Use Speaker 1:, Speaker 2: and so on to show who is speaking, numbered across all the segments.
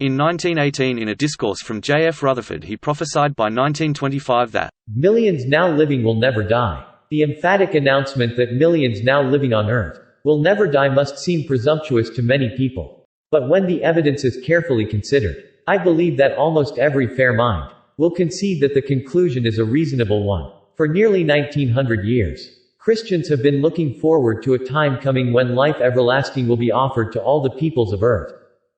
Speaker 1: In 1918, in a discourse from J. F. Rutherford, he prophesied by 1925 that
Speaker 2: millions now living will never die. The emphatic announcement that millions now living on Earth will never die must seem presumptuous to many people. But when the evidence is carefully considered, I believe that almost every fair mind will concede that the conclusion is a reasonable one. For nearly 1900 years, Christians have been looking forward to a time coming when life everlasting will be offered to all the peoples of Earth.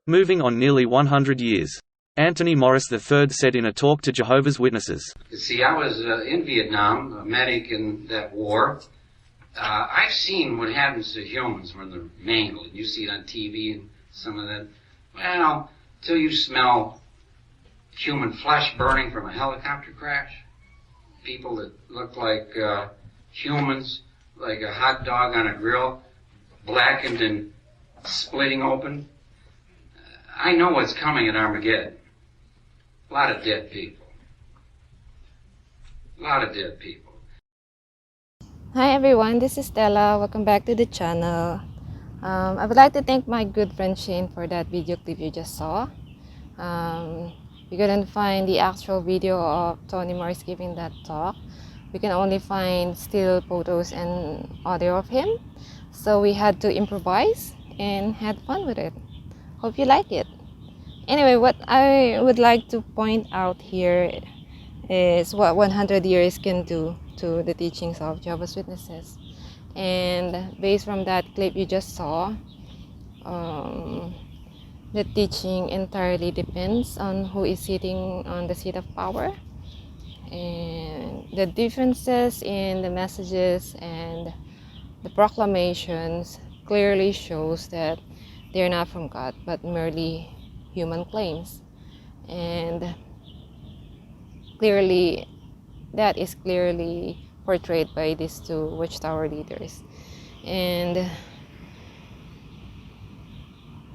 Speaker 1: Moving on nearly 100 years. Anthony Morris III said in a talk to Jehovah's Witnesses,
Speaker 3: You see, I was in Vietnam, a medic in that war. I've seen what happens to humans when they're mangled. You see it on TV and some of that. Well, till you smell human flesh burning from a helicopter crash. People that look like humans, like a hot dog on a grill, blackened and splitting open. I know what's coming at Armageddon. A lot of dead people. A lot of dead people.
Speaker 4: Hi everyone, this is Stella. Welcome back to the channel. I would like to thank my good friend Shane for that video clip you just saw. We couldn't find the actual video of Tony Morris giving that talk. We can only find still photos and audio of him. So we had to improvise and had fun with it. Hope you like it. Anyway, what I would like to point out here is what 100 years can do to the teachings of Jehovah's Witnesses. And based from that clip you just saw, the teaching entirely depends on who is sitting on the seat of power. And the differences in the messages and the proclamations clearly shows that they're not from God, but merely human claims. And clearly, that is clearly portrayed by these two Watchtower leaders. And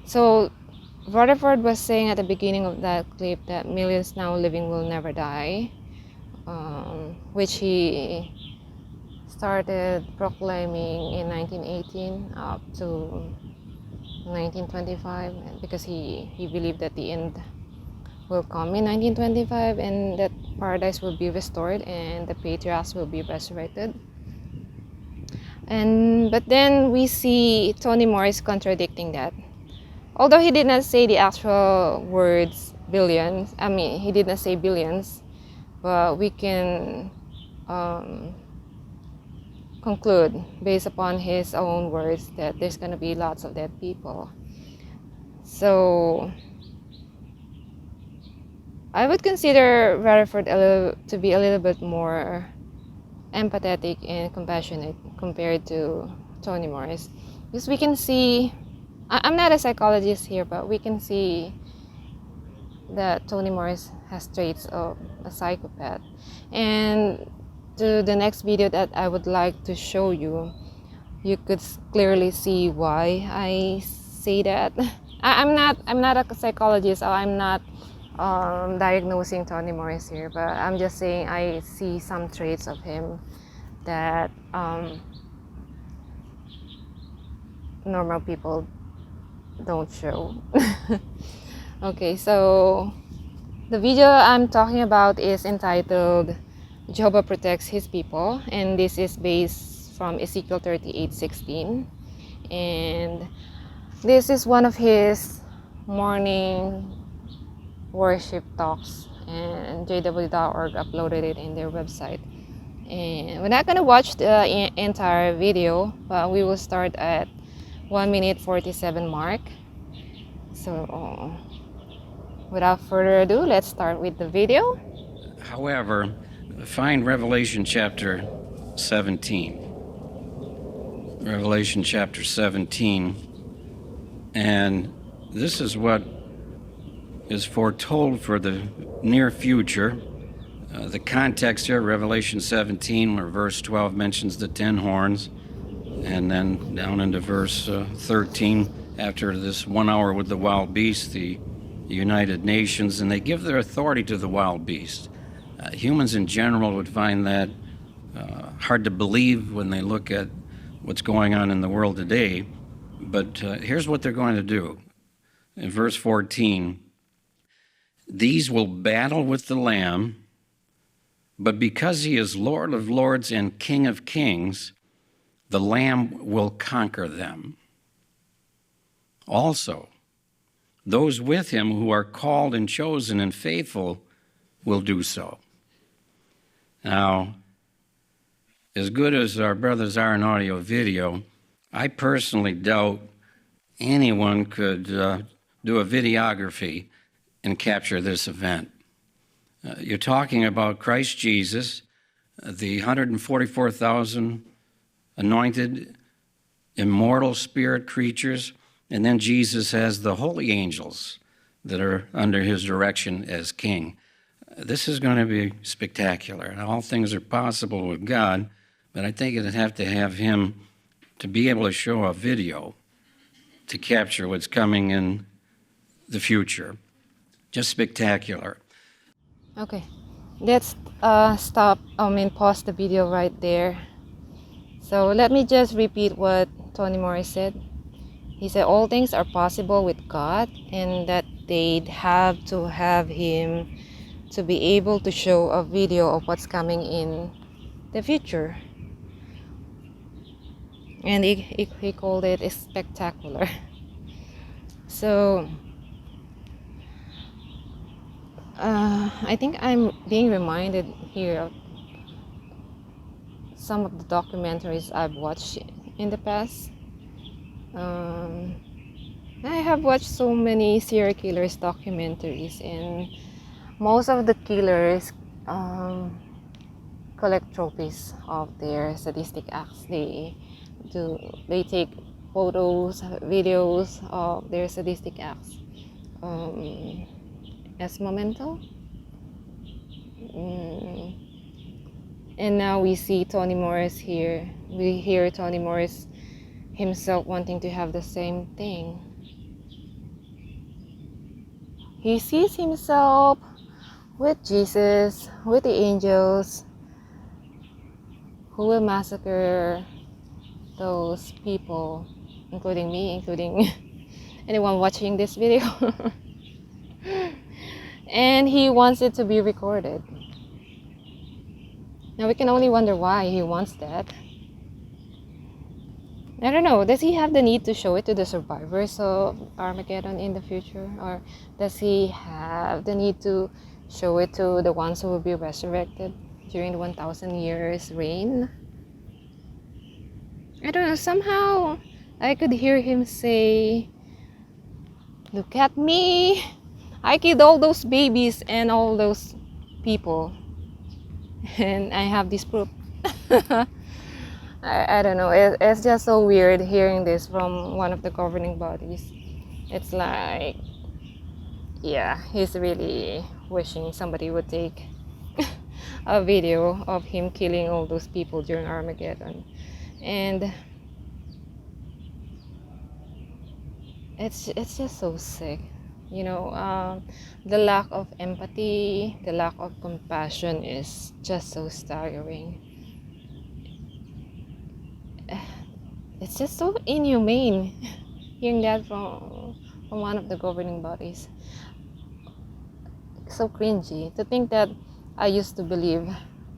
Speaker 4: so Rutherford was saying at the beginning of that clip that millions now living will never die, which he started proclaiming in 1918 up to 1925, because he believed that the end will come in 1925 and that paradise will be restored and the patriarchs will be resurrected. But then we see Tony Morris contradicting that. Although he did not say the actual words billions, he did not say billions, but we can conclude based upon his own words that there's going to be lots of dead people. So I would consider Rutherford to be a little bit more empathetic and compassionate compared to Tony Morris, because we can see, I'm not a psychologist here, but we can see that Tony Morris has traits of a psychopath. And to the next video that I would like to show you, you could clearly see why I say that. I'm not a psychologist, so I'm not diagnosing Tony Morris here, but I'm just saying I see some traits of him that normal people don't show. Okay, so the video I'm talking about is entitled Jehovah Protects His People, and this is based from Ezekiel 38:16, and this is one of his morning worship talks, and ExJw.org uploaded it in their website. And we're not going to watch the entire video, but we will start at 1 minute 47 mark. So without further ado, let's start with the video.
Speaker 5: However, find Revelation chapter 17. Revelation chapter 17. And this is what is foretold for the near future. The context here, Revelation 17, where verse 12 mentions the 10 horns, and then down into verse 13, after this 1 hour with the wild beast, the United Nations, and they give their authority to the wild beast. Humans in general would find that hard to believe when they look at what's going on in the world today, but here's what they're going to do. In verse 14, These will battle with the Lamb, but because he is Lord of lords and King of kings, the Lamb will conquer them. Also, those with him who are called and chosen and faithful will do so. Now, as good as our brothers are in audio video, I personally doubt anyone could do a videography and capture this event. You're talking about Christ Jesus, the 144,000 anointed, immortal spirit creatures, and then Jesus has the holy angels that are under his direction as king. This is going to be spectacular. All things are possible with God, but I think it'd have to have him to be able to show a video to capture what's coming in the future. Just spectacular.
Speaker 4: Okay, let's pause the video right there. So let me just repeat what Tony Morris said. He said all things are possible with God, and that they'd have to have him to be able to show a video of what's coming in the future. And he called it spectacular. So I think I'm being reminded here of some of the documentaries I've watched in the past. I have watched so many serial killers documentaries, and most of the killers collect trophies of their sadistic acts. They take photos, videos of their sadistic acts as memento. And now we see Tony Morris here. We hear Tony Morris himself wanting to have the same thing. He sees himself with Jesus, with the angels, who will massacre those people, including me, including anyone watching this video. And he wants it to be recorded. Now we can only wonder why he wants that. I don't know, does he have the need to show it to the survivors of Armageddon in the future? Or does he have the need to show it to the ones who will be resurrected during the 1,000 years reign? I don't know, somehow I could hear him say, "Look at me, I killed all those babies and all those people, and I have this proof." I don't know, it's just so weird hearing this from one of the governing bodies. It's like, yeah, he's really wishing somebody would take a video of him killing all those people during Armageddon. And it's just so sick, you know. The lack of empathy, the lack of compassion is just so staggering. It's just so inhumane hearing that from one of the governing bodies. So cringy to think that I used to believe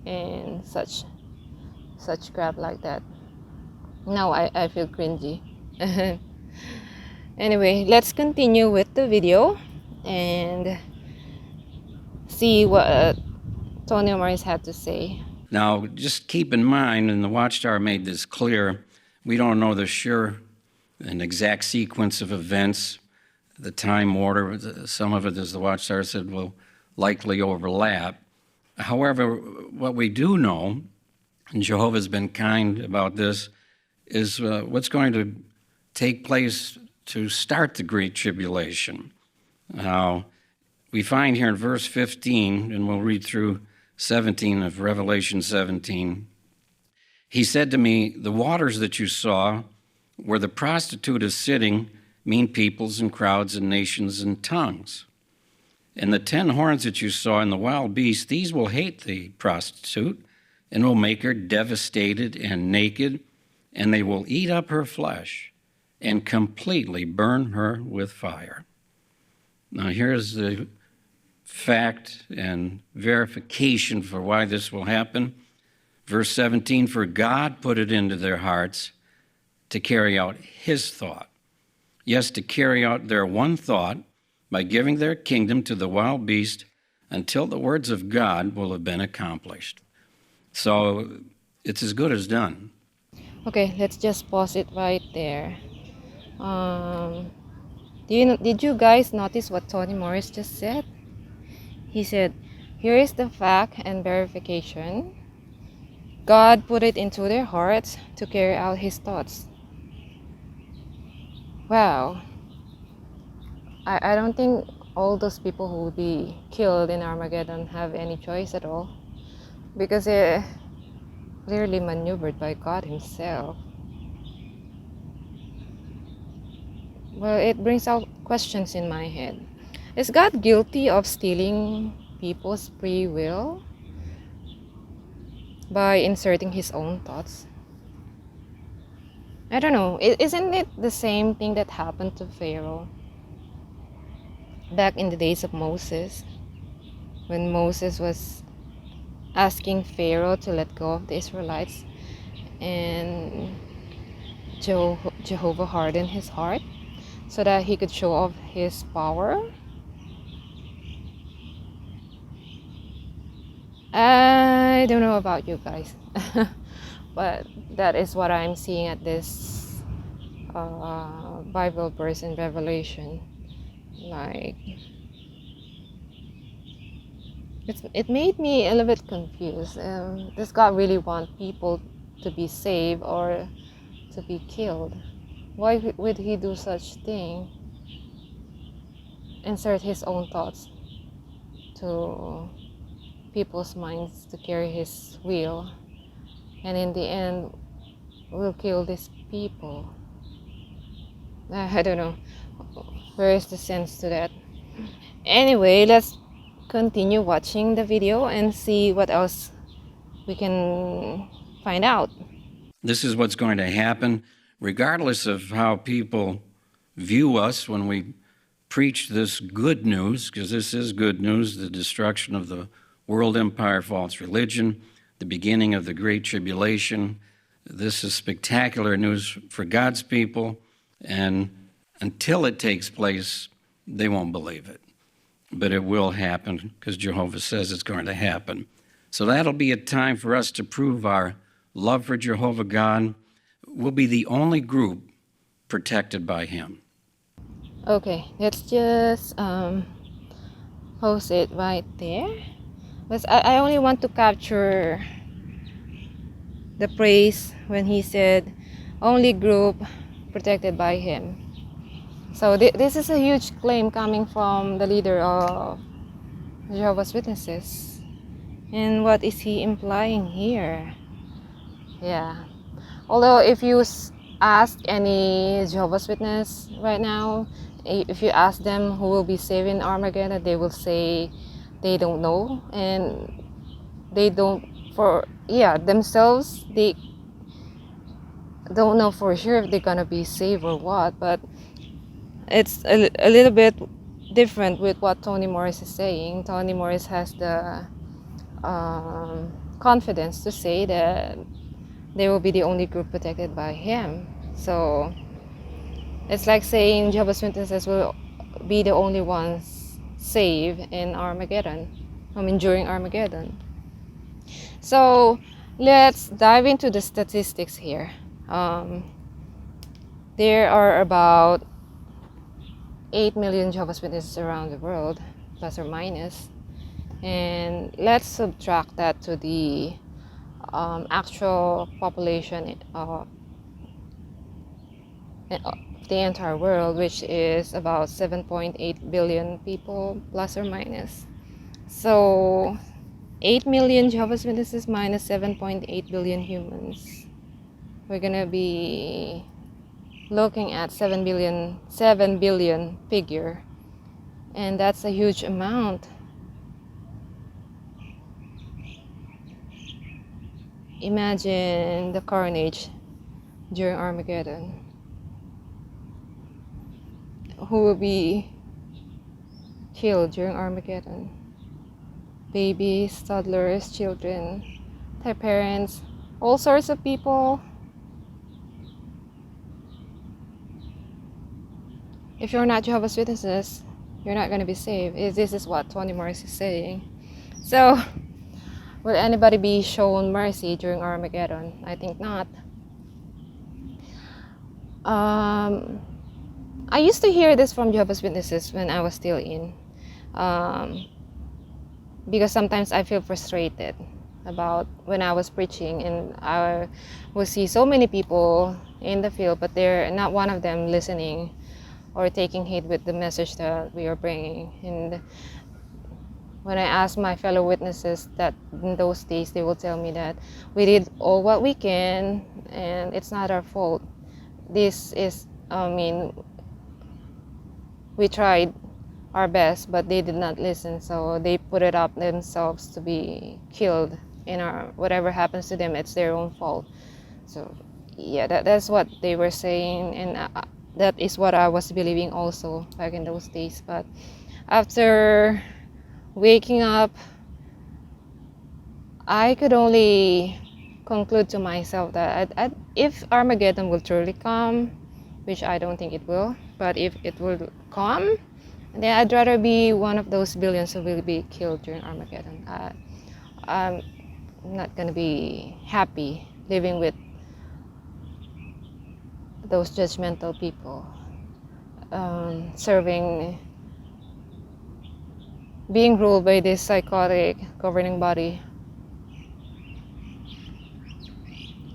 Speaker 4: in such crap like that. Now I feel cringy. Anyway, let's continue with the video and see what Tony Morris had to say.
Speaker 5: Now, just keep in mind, and the Watchtower made this clear, we don't know the sure and exact sequence of events, the time order. Some of it, as the Watchtower said, will likely overlap. However, what we do know, and Jehovah's been kind about this, is what's going to take place to start the Great Tribulation. Now, we find here in verse 15, and we'll read through 17 of Revelation 17, he said to me, "The waters that you saw where the prostitute is sitting mean peoples and crowds and nations and tongues. And the 10 horns that you saw in the wild beast, these will hate the prostitute and will make her devastated and naked, and they will eat up her flesh and completely burn her with fire." Now here's the fact and verification for why this will happen. Verse 17, for God put it into their hearts to carry out his thought. Yes, to carry out their one thought by giving their kingdom to the wild beast until the words of God will have been accomplished. So it's as good as done.
Speaker 4: Okay, let's just pause it right there. Did you guys notice what Tony Morris just said? He said, here is the fact and verification. God put it into their hearts to carry out his thoughts. Wow. I don't think all those people who will be killed in Armageddon have any choice at all, because they're clearly maneuvered by God himself. Well, it brings out questions in my head. Is God guilty of stealing people's free will by inserting his own thoughts? I don't know. Isn't it the same thing that happened to Pharaoh back in the days of Moses, when Moses was asking Pharaoh to let go of the Israelites, and Jehovah hardened his heart so that he could show off his power? I don't know about you guys, but that is what I'm seeing at this Bible verse in Revelation. Like, it made me a little bit confused. Does God really want people to be saved or to be killed? Why would he do such thing? Insert his own thoughts to people's minds to carry his will, and in the end will kill these people. I don't know. Where is the sense to that? Anyway, let's continue watching the video and see what else we can find out.
Speaker 5: This is what's going to happen, regardless of how people view us when we preach this good news, because this is good news, the destruction of the world empire, false religion, the beginning of the Great Tribulation. This is spectacular news for God's people, and until it takes place, they won't believe it. But it will happen, because Jehovah says it's going to happen. So that'll be a time for us to prove our love for Jehovah God. We'll be the only group protected by him.
Speaker 4: Okay, let's just post it right there. Because I only want to capture the praise when he said, only group protected by him. So this is a huge claim coming from the leader of Jehovah's Witnesses. And what is he implying here? Yeah. Although if you ask any Jehovah's Witness right now, if you ask them who will be saved in Armageddon, they will say they don't know, and they don't themselves, they don't know for sure if they're gonna be saved or what. But it's a little bit different with what Tony Morris is saying. Tony Morris has the confidence to say that they will be the only group protected by him. So it's like saying Jehovah's Witnesses will be the only ones saved in Armageddon. During Armageddon. So let's dive into the statistics here. There are about 8 million Jehovah's Witnesses around the world, plus or minus. And let's subtract that to the actual population of the entire world, which is about 7.8 billion people, plus or minus. So 8 million Jehovah's Witnesses minus 7.8 billion humans. We're gonna be looking at 7 billion figure, and that's a huge amount. Imagine the carnage during Armageddon. Who will be killed during Armageddon. Babies, toddlers, children, their parents, all sorts of people. If you're not Jehovah's Witnesses, you're not going to be saved. This is what Tony Morris is saying. So, will anybody be shown mercy during Armageddon? I think not. I used to hear this from Jehovah's Witnesses when I was still in. Because sometimes I feel frustrated about when I was preaching, and I will see so many people in the field, but they're not one of them listening or taking heed with the message that we are bringing. And when I ask my fellow witnesses that in those days, they will tell me that we did all what we can and it's not our fault. This is, we tried our best, but they did not listen, so they put it up themselves to be killed. Whatever happens to them, it's their own fault. So yeah, that's what they were saying, and that is what I was believing also back in those days. But after waking up, I could only conclude to myself that if Armageddon will truly come, which I don't think it will, but if it will come, then I'd rather be one of those billions who will be killed during Armageddon. I'm not gonna be happy living with those judgmental people, being ruled by this psychotic governing body.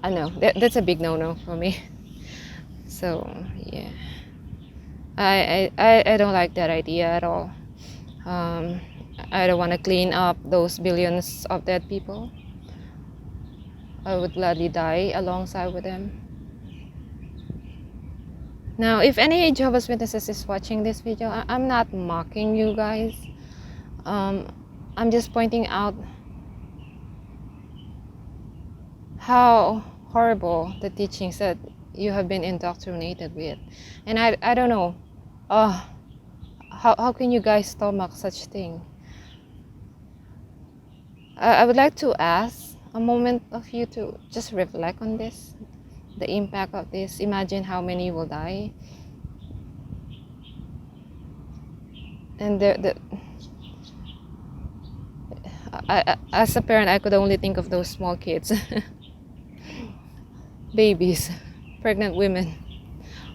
Speaker 4: I know that's a big no-no for me. So yeah, I don't like that idea at all. I don't want to clean up those billions of dead people. I would gladly die alongside with them. Now, if any Jehovah's Witnesses is watching this video, I'm not mocking you guys. I'm just pointing out how horrible the teachings that you have been indoctrinated with. And I don't know, how can you guys stomach such thing? I would like to ask a moment of you to just reflect on this, the impact of this. Imagine how many will die. And as a parent, I could only think of those small kids, babies, pregnant women,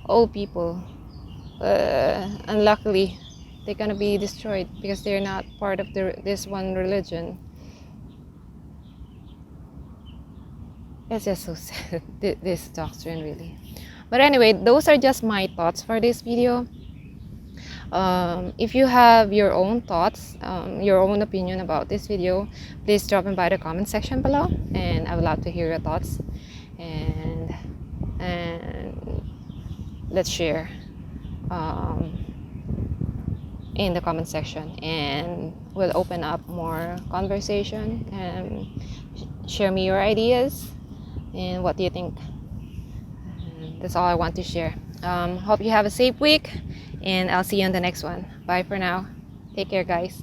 Speaker 4: old people. And luckily, they're gonna be destroyed because they're not part of this one religion. It's just so sad, this doctrine, really. But anyway, those are just my thoughts for this video. If you have your own thoughts, your own opinion about this video, please drop in by the comment section below, and I would love to hear your thoughts. And let's share in the comment section, and we'll open up more conversation, and share me your ideas and what do you think. That's all I want to share. Hope you have a safe week, and I'll see you on the next one. Bye for now. Take care, guys.